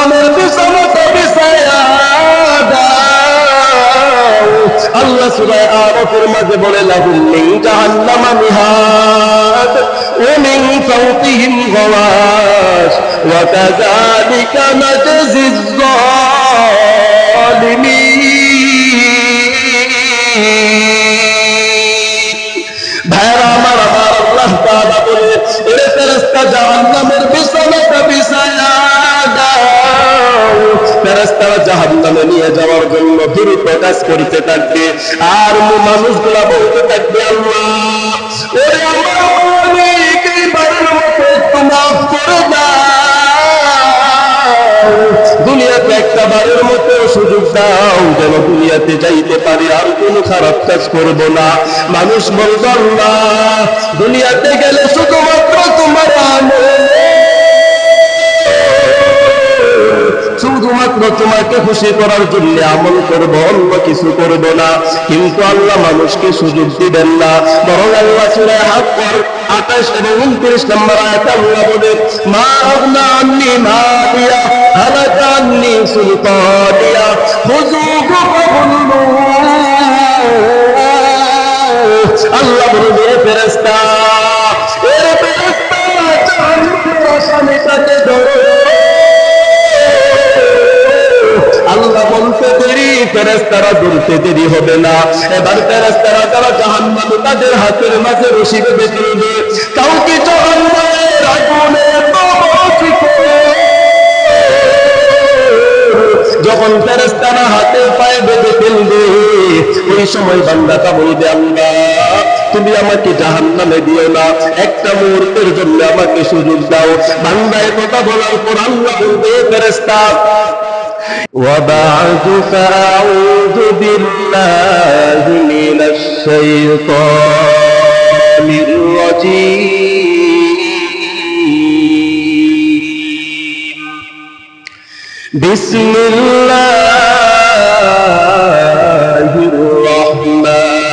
জাহান্নামের বিছানাটা বিছায়া দাও। আল্লাহ সূরা আরাফের মাঝে বলে লাহুম মিন জাহান্নামা মিহাদ ওয়া মিন ফাওকিহিম গাওয়াশ ওয়া কাযালিকা নাজজিজ যালিমিন। ভাইরা আমার, আল্লাহ তাআলা বলে এ ফেরেশতা জাহান্নামের বিছানাটা বিছায়া দাও। ফেরেশতারা জাহান্নামে নিয়ে যাওয়ার জন্য দ্রুত কাজ করতে থাকবে, আর মানুষগুলা বলতে থাকবে আল্লাহ ওরে আমার মালিক এইবারের মতো একটু মাফ করে দাও, দুনিয়াতে একটা বারের মতো সুযোগ দাও যেন দুনিয়াতে যাইতে পারি, আর কোনো খারাপ কাজ করব না। মানুষ বলবে আল্লাহ দুনিয়াতে গেলে শুধুমাত্র তোমার আমল, শুধুমাত্র তোমাকে খুশি করার জন্য আমল করব, অন্য কিছু করব না। কিন্তু আল্লাহ মানুষকে সুযোগ দিবেন না, বরং আল্লাহ সূরা হাক্কর 28 এবং 29 নম্বর আয়াতে আল্লাহ বলেন মা আগনা আন্নি মালিয়া হালাকা আন্নি সুলতানিয়া খুযুহু ফাগুল্লু। আল্লাহ বলবে ফেরেশতা, এ ফেরেশতা জাহান্নামের আসামিটাকে ধরো। আল্লাহ বলতে দেরি, ফেরেশতারা ধরতে দেরি হবে না। এবার ফেরেশতারা যারা জাহান্নামে তাদের হাতের মাঝে রশি বেঁধে তুলবে, কাউকে জাহান্নামের আগুনে যখন ফেরেশতারা হাতে পায়ে বেঁধে ফেলবে, ওই সময় বান্দাটা বলবে আল্লাহ তুমি আমাকে জাহান্নামে দিও না, একটা মুহূর্তের জন্য আমাকে সুযোগ দাও। বান্দা এই কথা বলার পর আল্লাহ বলবে ফেরেশতা وبعد فأعوذ بالله من الشيطان الرجيم بسم الله الرحمن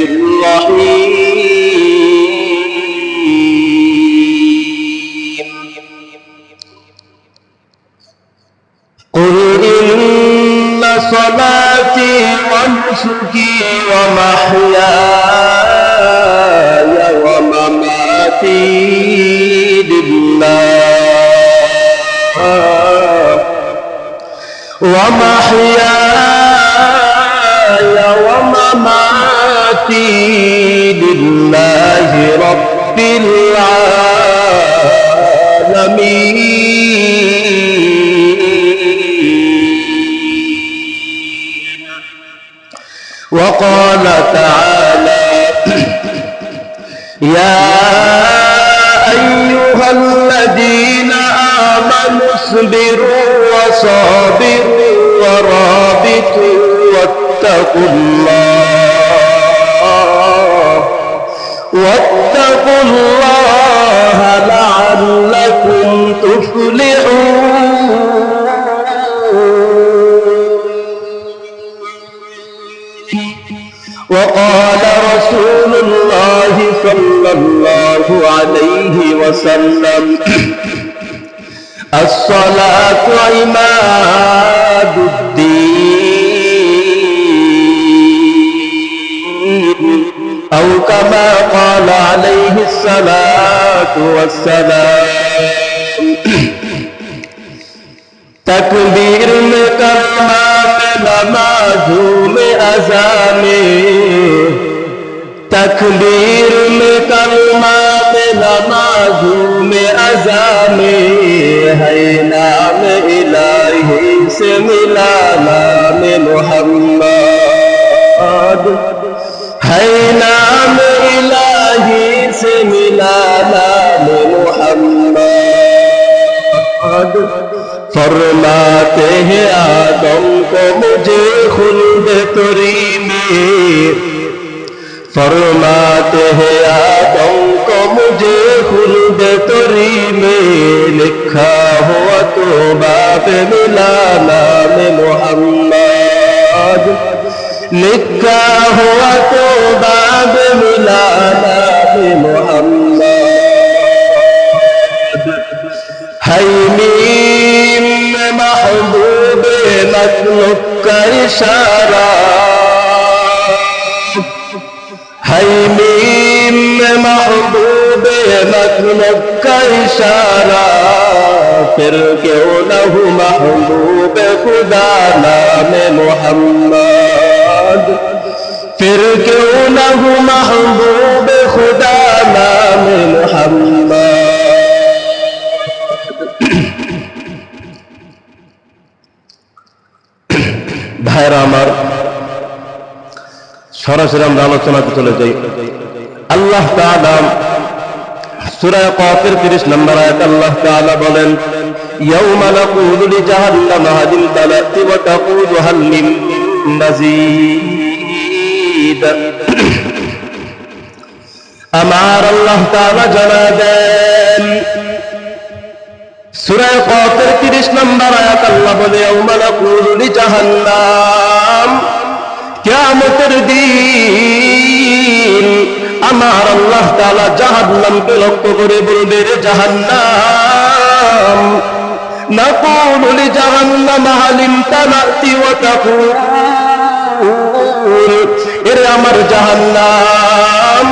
الرحيم قل إن صلاتي ونسكي ومحياي ومماتي لله رب العالمين وقال تعالى يا أيها الذين آمنوا اصبروا وصابروا ورابطوا واتقوا الله لعلكم تفلحون وقال رسول الله صلى الله عليه وسلم الصلاة عماد الدين أو كما قال عليه الصلاة والسلام تکبیر میں کلمہ میں نمازوں میں اذان میں تکبیر میں کلمہ میں نمازوں میں اذان میں ہے نام الہی سے ملا نام محمد ہے نام الہی سے ملا نام محمد فرماتے ہیں آدم کو مجھے خلد طری میں فرماتے ہیں آدم کو مجھے خلد طری میں لکھا ہوا تو باب ملا نام محمد لکھا ہوا تو باب ملا نام محمد ہے میم महबूब मखलूक का इशारा है मीम में महबूब मखलूक का इशारा फिर क्यों न हूँ महबूब खुदा नाम मोहम्मद फिर क्यों न हूँ महबूब खुदा नाम मोहम्मद। ভাইরা আমার, সরাসরি আমরা আলোচনাতে চলে যাই। আল্লাহ তাআলা সূরা কাফির 30 নম্বর আয়াত আল্লাহ তাআলা বলেন, ইয়াউমা নাকুলু লিজাহান্নামা হাল তালাতি ওয়া তাকুলু হাল মিন মাজিদ। আমার আল্লাহ তাআলা জানা দেন সূরা কাফির 30 নম্বর আয়াত আল্লাহ বলে, ইয়াউমা নাকুলু লিজাহান্নাম, কিয়ামতের দিন আমার আল্লাহ তাআলা জাহান্নামকে লক্ষ্য করে বলবে, রে জাহান্নাম, নাকুলু লিজাহান্নাম হাল তালাতি ওয়া তাকুল, এরে আমার জাহান্নাম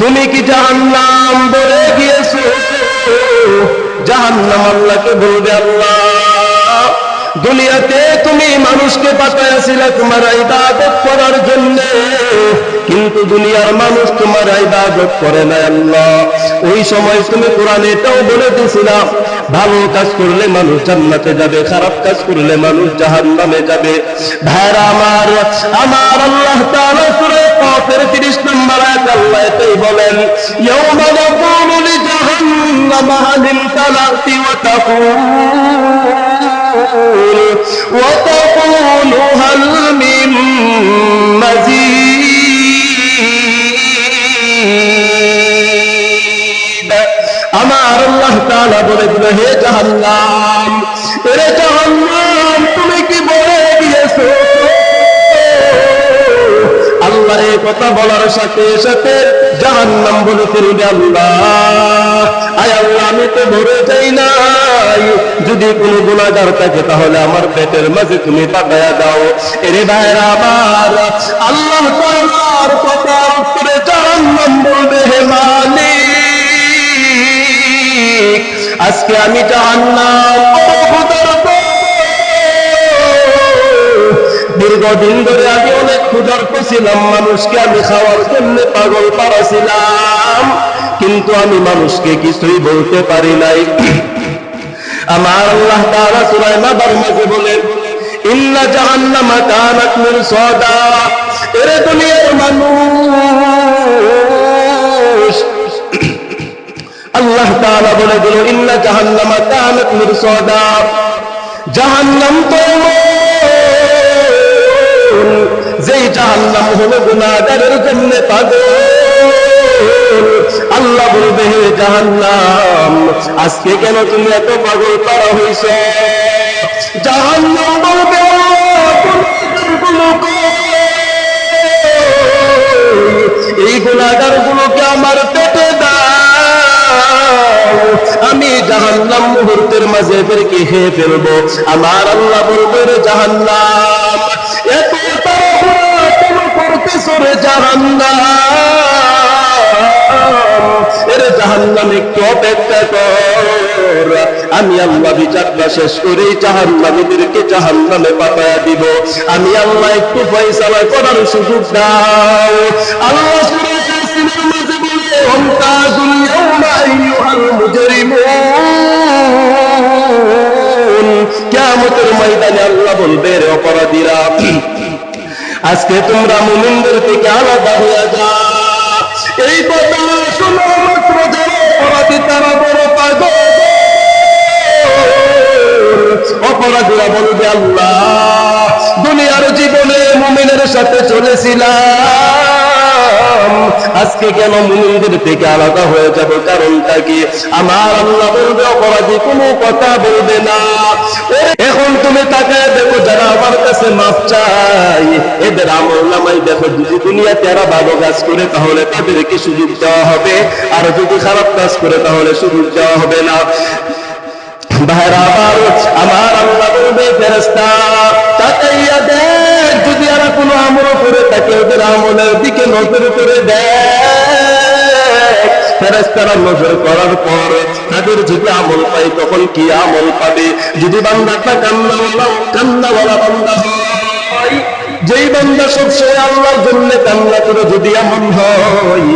তুমি কি জাহান্নাম বলে গিয়েছো? জাহান্নাম আল্লাহকে বলবে, আল্লাহ দুনিয়াতে তুমি মানুষকে পাঠাইছিলে তোমার ইবাদত করার জন্য, কিন্তু দুনিয়ার মানুষ তোমার ইবাদত করে না আল্লাহ। ওই সময় তুমি কোরআনে এটাও বলে দিয়েছিলা, ভালো কাজ করলে মানুষ জান্নাতে যাবে, খারাপ কাজ করলে মানুষ জাহান্নামে যাবে। ভাইরা আমার, আমার আল্লাহ তাআলা সূরা কাফির 30 নম্বর আয়াতে আল্লাহ এটাই বলেন, ইয়াউমা নাকুলু লিজাহান্নামা হাল তালাতি ওয়া তাকুল وتقول هل من مزيد। আমার আল্লাহ তাআলা বলে দিল, হে জাহান্নাম, রে জাহান্নাম তুমি কি বলে দিয়েছো? আল্লাহ এই কথা বলার সাথে সাথে জাহান্নাম বলে ফিরবে, আল্লাহ আয় আল্লাহ আমি তো ভরে যাই নাই, যদি কোনো গুনাহগার থাকে তাহলে আমার পেটের মাঝে তুমি পাঠায়া দাও। এরে ভাইরা আমার, আল্লাহ তাআলার কথার উত্তরে জাহান্নাম বলবে, হে মালিক আজকে আমি জাহান্নাম দীর্ঘদিন ধরে আমি অনেক ক্ষুধার্ত ছিলাম, মানুষকে আমি খাওয়ার জন্য পাগল পারাছিলাম, কিন্তু আমি মানুষকে কিছুই বলতে পারি নাই। আমার আল্লাহ তাআলা সূরা নাবার মাঝে বলেন, ইন্না জাহান্নামা কানাত মিরসাদা, এরে দুনিয়ার মানুষ আল্লাহ তাআলা বলে দিল, ইন্না জাহান্নামা কানাত মিরসাদা, জাহান্নাম তো যেই জাহান্নাম হলো গুনাহগারের জন্য পাগল। আল্লাহ বলবে, হে জাহান্নাম আজকে কেন তুমি এত পাগল পারা হইছ? জাহান্নাম বলবে, এই গুনাহগার গুলোকে আমার পেটে দাও, আমি জাহান্নাম মুহূর্তের মাঝে এদেরকে খেয়ে ফেলবো। আমার আল্লাহ বলবে, রে জাহান্নাম এত তাড়াহুড়া কেন করতেছ রে জাহান্নাম? এরে জাহান্নাম একটু অপেক্ষা কর, আমি আল্লাহ বিচারটা শেষ করে জাহান্নামীদেরকে জাহান্নামে পাঠায়া দিব। আমি আল্লাহ একটু ফয়সালা করার সুযোগ দাও। আল্লাহ সূরা ইয়াসিনের মাঝে বলে, ওয়ামতাজুল ইয়াওমা আইয়ুহাল মুজরিমুন, কিয়ামতের ময়দানে আল্লাহ বলবে, রে অপরাধীরা আজকে তোমরা মুমিনদের থেকে আলাদা হয়ে যাও। এই কথা শোনা মাত্র যারা অপরাধী তারা বড় পাগল। অপরাধীরা বলবে, আল্লাহ দুনিয়ার জীবনে মুমিনের সাথে চলেছিলাম, আজকে কেন মুমিনদের থেকে আলাদা হয়ে যাব? কারণটা কি? আমার আল্লাহ বলবে, অপরাধী কোনো কথা বলবে না। এখন তুমি তাকায় দেখো, যারা আমার কাছে মাফ চাই এদের আমলনামায় দেখো, যদি দুনিয়াতে এরা ভালো কাজ করে তাহলে তাদেরকে সুযোগ দেওয়া হবে, আর যদি খারাপ কাজ করে তাহলে সুযোগ দেওয়া হবে না। ভাইরা আমার আমলের দিকে নজর করে দেখ। ফেরেশতারা নজর করার পর তাদের যদি আমল পায় তখন কি আমল পাবে? যদি বান্দাটা কান্নাওয়ালা বান্দা হয়, যেই বান্দা সবসময় আল্লাহর জন্য কান্না করে যদি এমন হয়,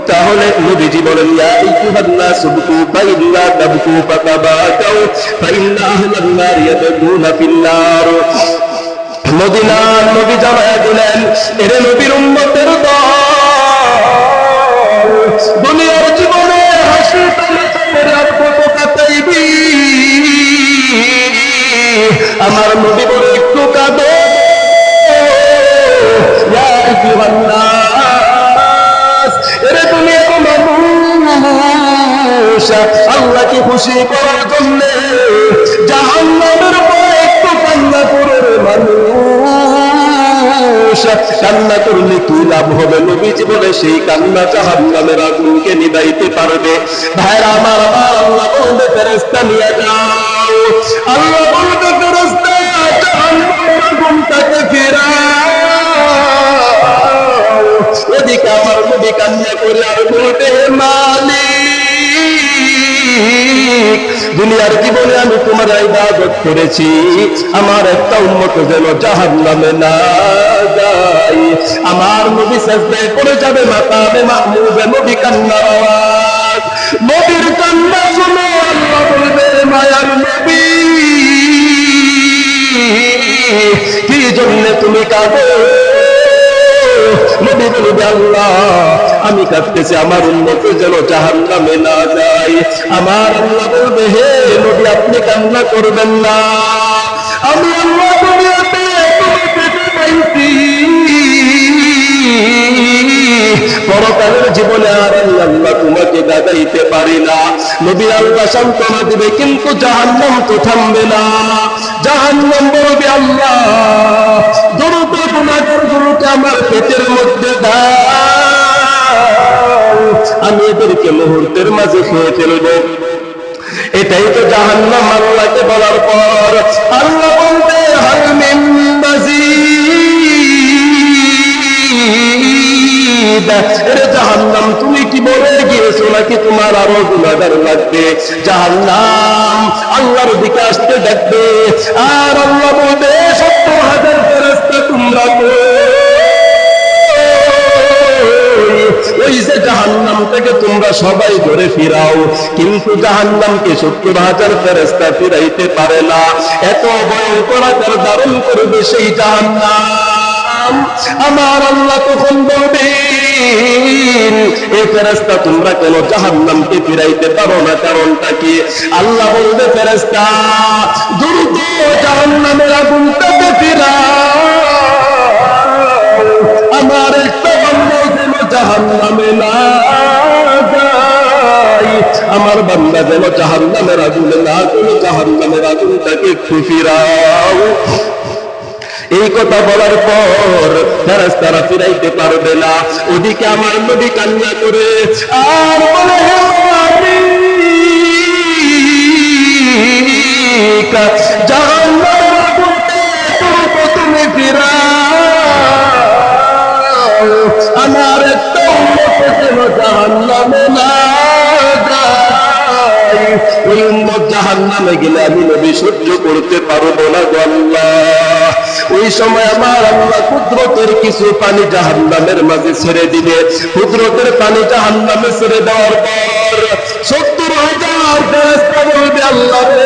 তাহলে নবীজি বলেন ইয়া আইয়ুহান নাস বুকু ফাইল্লা তাবকু ফাতাবাকাউ ফাইন্না আহলান নার ইয়াদখুলুনা ফিন নার। মদিনার নবী জানায়া দিলেন, এরে নবীর উম্মতের দল, দুনিয়ার জীবনে হাসি তামাশা আর কত কাটাইবি? আমার নবী বলে একটু কাঁদো। ইয়া আইয়ুহান নাস, এরে দুনিয়ার মানুষ, আল্লাহকে খুশি করার জন্য জাহান্নামের উপর একটু কান্না করে মানুষ। কান্না করলে কি লাভ হবে? নবীজি বলে সেই কান্না জাহান্নামের আগুনকে নিভাইতে পারবে। ভাইরা আমার, আল্লাহ বলবে ফেরেশতা নিয়ে যাও। আল্লাহ বলবে ফেরেশতা জাহান্নামের আগুনটাকে ফিরাও। এদিকে আমার নবী কান্না করে আর বলবে, মালিক, দুনিয়ার জীবনে আমি তোমার ইবাদত করেছি, আমার একটা উম্মত যেন জাহান্নামে না যায়। আমার নবী সিজদায় পড়ে যাবে, মাকামে মাহমুদে নবী কান্নার আওয়াজ। নবীর কান্না শুনে আল্লাহ বলবে, মায়ার নবী, কি জন্য তুমি কাঁদো? নবী বলবে, আল্লাহ, আমি কাঁদতেছি আমার উম্মত যেন জাহান্নামে না যায়। আমার আল্লাহ বলবে, হে নবী, আপনি কান্না করবেন না, আমি আল্লাহ দুনিয়াতে তোমাকে পাইছি, পরকালের জীবনে আর আল্লাহ তোমাকে দাগাইতে পারি না। নবী আল্লাহ সান্ত্বনা দিবে, কিন্তু জাহান্নাম তো থামবে না। জাহান্নাম বলবে, আল্লাহ, দ্রুত গুনাহগার গুলোকে আমার পেটের মধ্যে দাও, আমি এদেরকে মুহূর্তের মাঝে খেয়ে ফেলবো। এটাই তো জাহান্নাম। আল্লাহকে বলার পর আল্লাহ বলবে, হাল মিন মাজিদ, এরে জাহান্নাম, তুমি কি বলে গিয়েছো নাকি তোমার আরো গুনাহগার লাগবে? জাহান্নাম আল্লাহর দিকে আসতে দেখবে, আর আল্লাহ বলবে, 70,000 ফেরেশতা তোমরা ওই যে জাহান্নাম থেকে তোমরা সবাই ধরে ফিরাও, কিন্তু জাহান্নামকে 70,000 ফেরেশতা ফিরাইতে পারে না। এত ভয়ঙ্কর আকার ধারণ করবে সেই জাহান্নাম। আমার আল্লাহ তখন বলবে, এই ফেরেশতা তোমরা কেন জাহান্নামকে ফিরাইতে পারো না? কারণটা কি? আল্লাহ বলবে, ফেরেশতা, দ্রুত জাহান্নামের আগুনটাকে ফিরাও, আমার একটা বান্দা যেন জাহান্নামে না যায়, আমার বান্দা যেন জাহান্নামের আগুনে না যায়, জাহান্নামের আগুনটাকে একটু ফিরাও। এই কথা বলার পর ফেরেশতারা ফিরাইতে পারবে না। ওদিকে আমার নবী কান্না করে আর বলে, হে মালিক, জাহান্নামের আগুনকে তুমি ফিরাও, আমার একটা উম্মত যেন জাহান্নামে না যায়। ওই উম্মত জাহান্নামে গেলে আমি নবী সহ্য করতে পারবো না গো আল্লাহ। ওই সময় আমার আল্লাহ কুদরতের কিছু পানি জাহান্নামের মাঝে ছেড়ে দিবে। কুদরতের পানি জাহান্নামে ছেড়ে দেওয়ার পর 70,000 ফেরেশতা বলবে, আল্লাহ রে,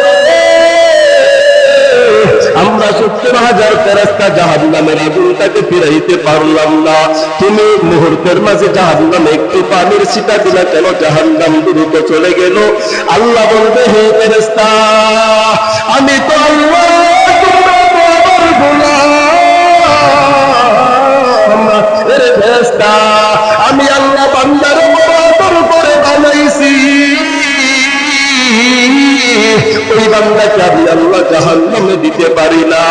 আমরা 70,000 ফেরেশতা জাহান্নামের আগুনটাকে ফিরাইতে পারলাম না। তুমি মুহূর্তের মাঝে জাহান্নামে একটু পানির ছিটা দিলা কেন? জাহান্নাম দ্রুত চলে গেল। আল্লাহ বলবে, হে ফেরেশতা, আমি তো আল্লাহ তোমার গোলাম, হে ফেরেশতা, আমি আল্লাহ বান্দার বরাবর করে বানাইছি, ওই বান্দাকে আমি আল্লাহ জাহান্নামে দিতে পারি না।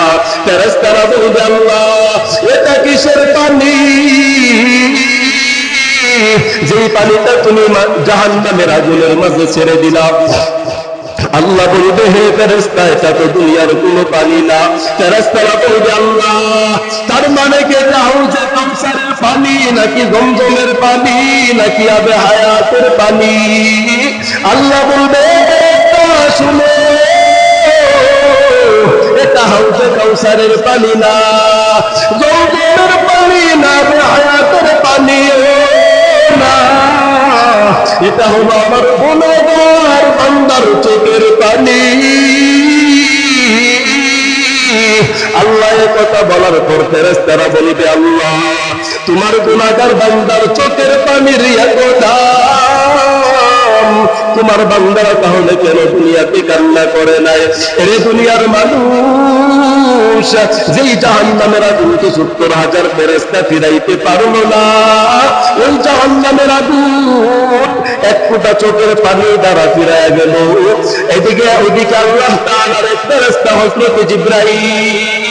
ফেরেশতারা বলবে, আল্লাহ, এটা কিসের পানি? যেই পানিটা তুমি জাহান্নামের আগুনের মাঝে ছেড়ে দিলা। আল্লাহ বলবে, হে ফেরেশতা, এটা তো দুনিয়ার কোনো পানি না। ফেরেশতারা বলবে, আল্লাহ, তার মানে কে হাউজে কাউসারের পানি নাকি জমজমের পানি নাকি আবে হায়াতের পানি? আল্লাহ বলবে শুনে, এটা হাউজে কাউসারের পানি না, জমজমের পানি না, আবে হায়াতের পানি না, এটা হলো আমার গুনাহগার বান্দার চোখের পানি। আল্লাহ কথা বলার পর ফেরেশতারা বলবে, আল্লাহ তোমার গুনাহগার বান্দার চোখের পানির এত দাম, তোমার বান্দারা তাহলে কেন দুনিয়াতে কান্না করে নাই? এরে দুনিয়ার মানুষ, যেই জাহান্নামের আগুনকে ৭০,০০০ ফেরেশতা ফিরাইতে পারল না, ওই জাহান্নামের আগুন এক ফোঁটা চোখের পানি দ্বারা ফিরাইয়া গেল। ওইদিকে আল্লাহ তাআলার এক ফেরেশতা হযরত জিবরাইল